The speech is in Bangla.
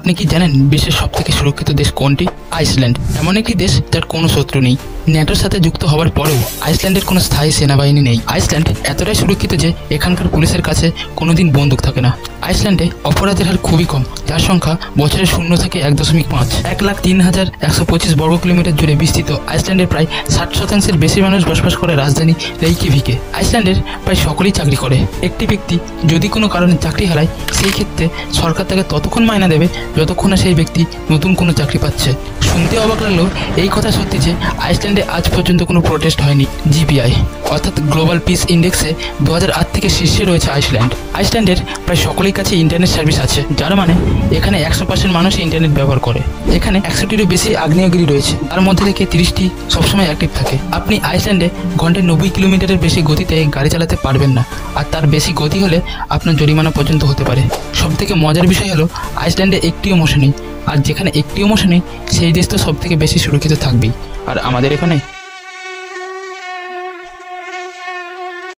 আপনি কি জানেন বিশ্বের সবথেকে সুরক্ষিত দেশ কোনটি? আইসল্যান্ড। এমন একটি দেশ যার কোনো শত্রু নেই। ন্যাটোর সাথে যুক্ত হওয়ার পরেও আইসল্যান্ডের কোনো স্থায়ী সেনাবাহিনী নেই। আইসল্যান্ড এতটাই সুরক্ষিত যে এখানকার পুলিশের কাছে কোনোদিন বন্দুক থাকে না। আইসল্যান্ডে অপরাধের হার খুবই কম, যার সংখ্যা বছরে 0 থেকে 1.5। 1,03,125 বর্গ কিলোমিটার জুড়ে বিস্তৃত আইসল্যান্ডের প্রায় 60% বেশি মানুষ বসবাস করে রাজধানী রেইকিভিকে। আইসল্যান্ডের প্রায় সকলেই চাকরি করে। একটি ব্যক্তি যদি কোনো কারণে চাকরি হারায়, সেই ক্ষেত্রে সরকার তাকে ততক্ষণ মাইনা দেবে যতক্ষণ না সেই ব্যক্তি নতুন কোনো চাকরি পাচ্ছে। শুনতে অবাক লাগলেও এই কথা সত্যি যে আইসল্যান্ডে আজ পর্যন্ত কোনো প্রোটেস্ট হয়নি। জিপিআই অর্থাৎ গ্লোবাল পিস ইন্ডেক্সে 2008 থেকে শীর্ষে রয়েছে আইসল্যান্ড। আইসল্যান্ডের প্রায় সকলের কাছে ইন্টারনেট সার্ভিস আছে, যার মানে এখানে 100% মানুষ ইন্টারনেট ব্যবহার করে। এখানে 100টিরও বেশি আগ্নেয়গিরি রয়েছে, তার মধ্যে থেকে 30টি সবসময় অ্যাক্টিভ থাকে। আপনি আইসল্যান্ডে ঘন্টায় 90 কিলোমিটারের বেশি গতিতে গাড়ি চালাতে পারবেন না, আর তার বেশি গতি হলে আপনার জরিমানা পর্যন্ত হতে পারে। সবথেকে মজার বিষয় হলো আইসল্যান্ডে একটিও মশা নেই, আর যেখানে একটিও মশা নেই সেই দেশ তো সবথেকে বেশি সুরক্ষিত থাকবেই। আর আমাদের এখানে